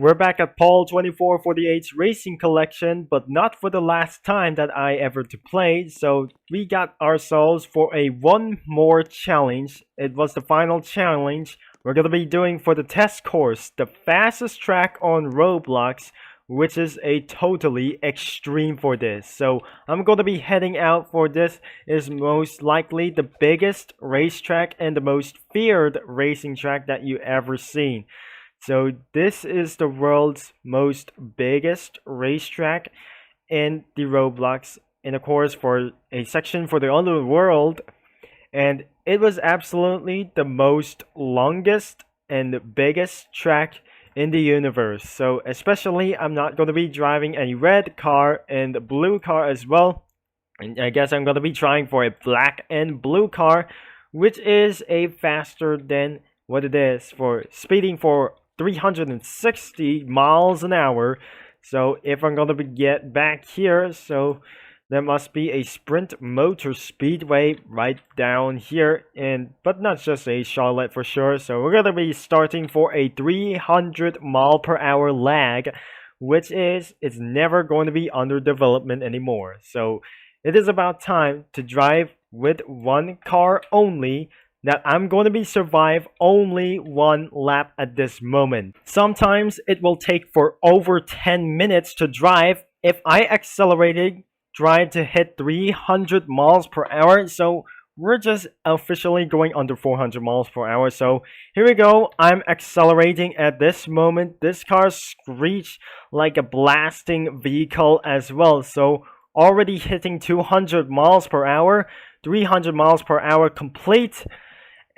We're back at Paul 2448's Racing Collection, but not for the last time that I ever to play. So we got ourselves for a one more challenge. It was the final challenge we're gonna be doing for the test course, the fastest track on Roblox, which is a totally extreme for this. So I'm gonna be heading out for this. Is most likely the biggest racetrack and the most feared racing track that you ever seen. So this is the world's most biggest racetrack in the Roblox, in a course for a section for the underworld, and it was absolutely the most longest and biggest track in the universe. So especially I'm not going to be driving a red car and a blue car as well. And I guess I'm going to be trying for a black and blue car, which is a faster than what it is for speeding for 360 miles an hour. So if I'm gonna get back here, so there must be a sprint motor speedway right down here, and but not just a Charlotte for sure. So we're gonna be starting for a 300 mile per hour lag, which is it's never going to be under development anymore. So it is about time to drive with one car only, that I'm going to be survive only one lap at this moment. Sometimes it will take for over 10 minutes to drive if I accelerated drive to hit 300 miles per hour. So we're just officially going under 400 miles per hour. So here we go. I'm accelerating at this moment. This car screeched like a blasting vehicle as well. So already hitting 200 miles per hour, 300 miles per hour complete.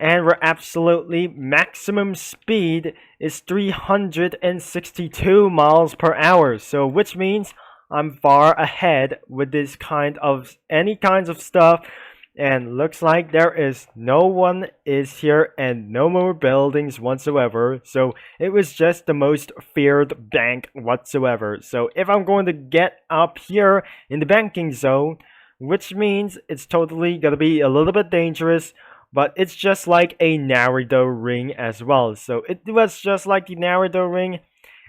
And we're absolutely maximum speed is 362 miles per hour. So which means I'm far ahead with this kind of any kinds of stuff. And looks like there is no one is here and no more buildings whatsoever. So it was just the most feared bank whatsoever. So if I'm going to get up here in the banking zone, which means it's totally gonna be a little bit dangerous, but it's just like a Naruto ring as well. So it was just like the Naruto ring.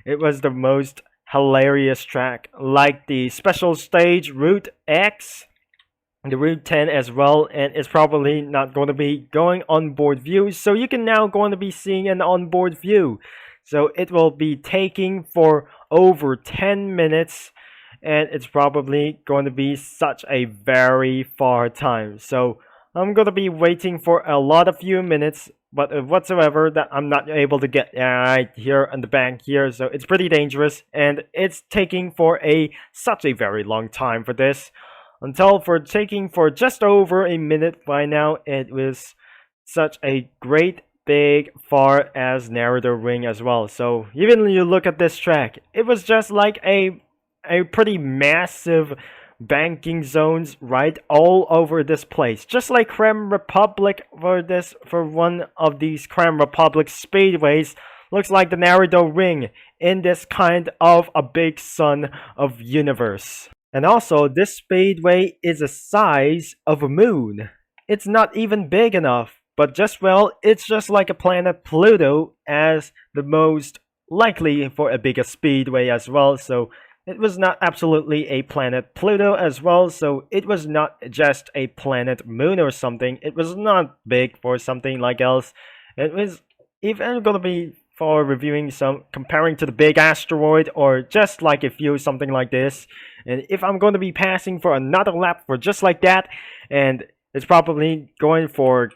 It was the most hilarious track, like the special stage Route X, the Route 10 as well, and it's probably not going to be going on board view. So you can now going to be seeing an onboard view. So it will be taking for over 10 minutes, and it's probably going to be such a very far time. So I'm gonna be waiting for a lot of few minutes, but whatsoever that I'm not able to get right here on the bank here, so it's pretty dangerous, and it's taking for such a very long time for this, until for taking for just over a minute by now. It was such a great big far as Naruto ring as well. So even when you look at this track, it was just like a pretty massive banking zones right all over this place, just like Creme Republic for one of these Creme Republic speedways. Looks like the Naruto ring in this kind of a big sun of universe. And also this speedway is the size of a moon. It's not even big enough, but just well, it's just like a planet Pluto as the most likely for a bigger speedway as well. So it was not absolutely a planet Pluto as well, so it was not just a planet Moon or something. It was not big for something like else. It was, if I'm gonna be for reviewing some, comparing to the big asteroid or just like a few something like this, and if I'm going to be passing for another lap for just like that, and it's probably going for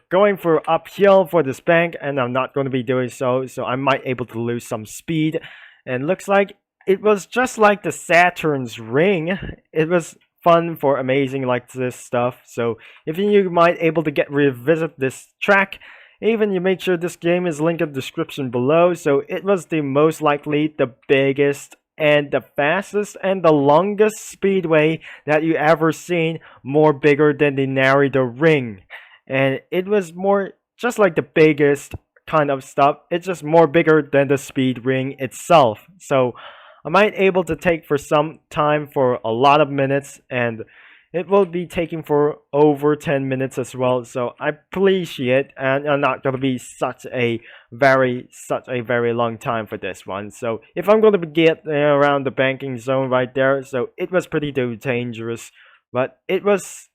uphill for this bank, and I'm not going to be doing so, so I might able to lose some speed. And looks like it was just like the Saturn's ring. It was fun for amazing like this stuff. So if you might able to revisit this track, even you make sure this game is linked in the description below. So it was the most likely the biggest and the fastest and the longest speedway that you ever seen, more bigger than the Naruto ring. And it was more just like the biggest kind of stuff. It's just more bigger than the speed ring itself. So I might able to take for some time for a lot of minutes, and it will be taking for over 10 minutes as well. So I appreciate, and I'm not gonna be such a very long time for this one. So if I'm gonna get around the banking zone right there, so it was pretty dangerous, but it was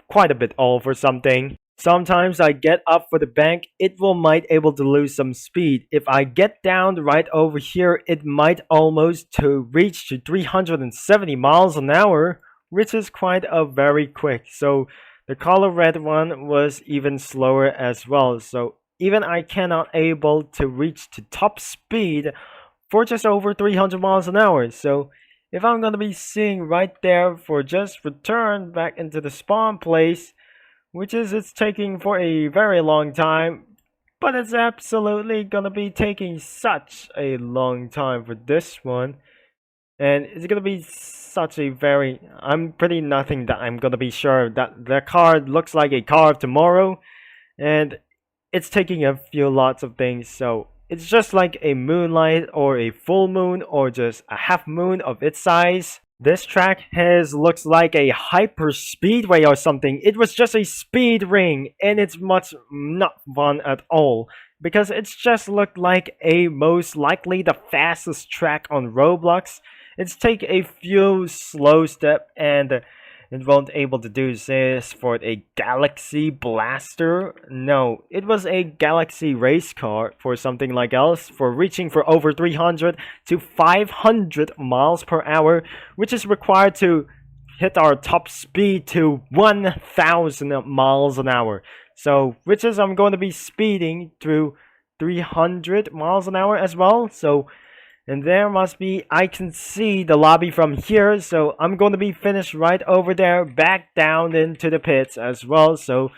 quite a bit all for something. Sometimes I get up for the bank, it will might able to lose some speed. If I get down right over here, it might almost to reach to 370 miles an hour, which is quite a very quick. So the color red one was even slower as well. So even I cannot able to reach to top speed for just over 300 miles an hour. So if I'm gonna be seeing right there for just return back into the spawn place, which is it's taking for a very long time, but it's absolutely gonna be taking such a long time for this one, and it's gonna be such a very, I'm pretty nothing that I'm gonna be sure that the card looks like a car of tomorrow, and it's taking a few lots of things. So it's just like a moonlight or a full moon or just a half moon of its size. This track looks like a hyper speedway or something. It was just a speed ring, and it's much not fun at all because it's just looked like a most likely the fastest track on Roblox. It's take a few slow step and it won't able to do this for a Galaxy Blaster. No, it was a Galaxy race car for something like else for reaching for over 300 to 500 miles per hour, which is required to hit our top speed to 1000 miles an hour. So, which is I'm going to be speeding through 300 miles an hour as well. So, and there must be, I can see the lobby from here, so I'm going to be finished right over there, back down into the pits as well. So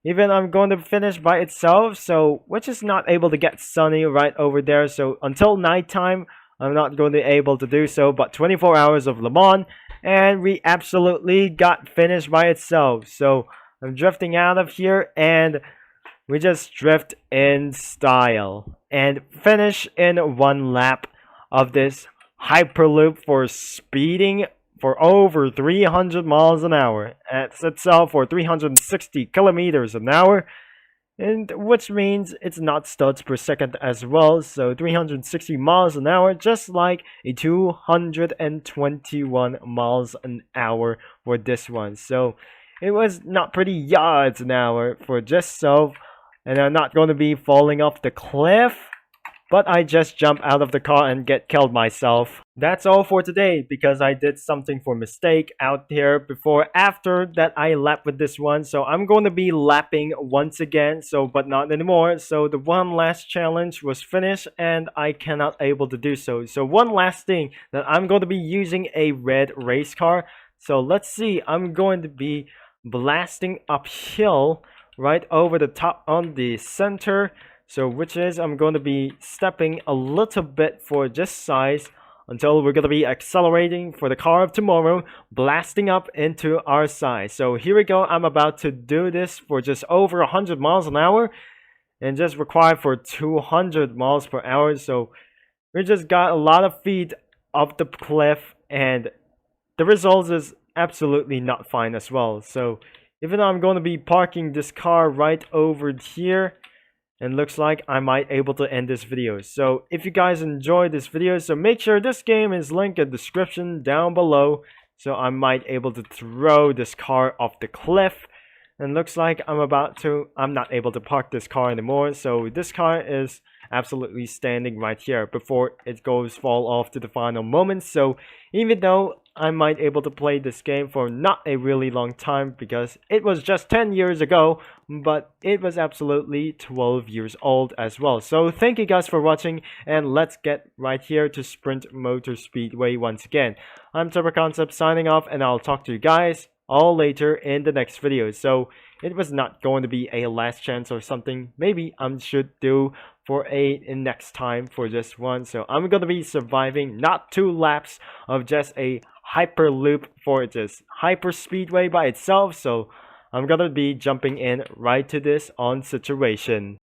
even I'm going to finish by itself, so which is not able to get sunny right over there. So until nighttime, I'm not going to be able to do so, but 24 hours of Le Mans, and we absolutely got finished by itself. So I'm drifting out of here, and we just drift in style and finish in one lap of this hyperloop for speeding for over 300 miles an hour at itself for 360 kilometers an hour, and which means it's not studs per second as well. So 360 miles an hour, just like a 221 miles an hour for this one. So it was not pretty yards an hour for just so, and I'm not going to be falling off the cliff, but I just jump out of the car and get killed myself. That's all for today because I did something for mistake out here before after that I lapped with this one. So I'm going to be lapping once again, so but not anymore. So the one last challenge was finished and I cannot able to do so. So one last thing that I'm going to be using a red race car. So let's see, I'm going to be blasting uphill right over the top on the center. So which is I'm going to be stepping a little bit for just size until we're going to be accelerating for the car of tomorrow, blasting up into our size. So here we go. I'm about to do this for just over 100 miles an hour and just required for 200 miles per hour. So we just got a lot of feet up the cliff and the result is absolutely not fine as well. So even though I'm going to be parking this car right over here, and looks like I might able to end this video. So if you guys enjoyed this video, so make sure this game is linked in the description down below. So I might able to throw this car off the cliff. And looks like I'm not able to park this car anymore. So this car is absolutely standing right here before it goes fall off to the final moment. So even though I might able to play this game for not a really long time because it was just 10 years ago, but it was absolutely 12 years old as well. So thank you guys for watching, and let's get right here to Sprint Motor Speedway once again. I'm TurboConcept signing off, and I'll talk to you guys all later in the next video. So it was not going to be a last chance or something. Maybe I should do for a next time for this one. So I'm gonna be surviving not 2 laps of just a hyper loop for just hyper speedway by itself. So I'm gonna be jumping in right to this on situation.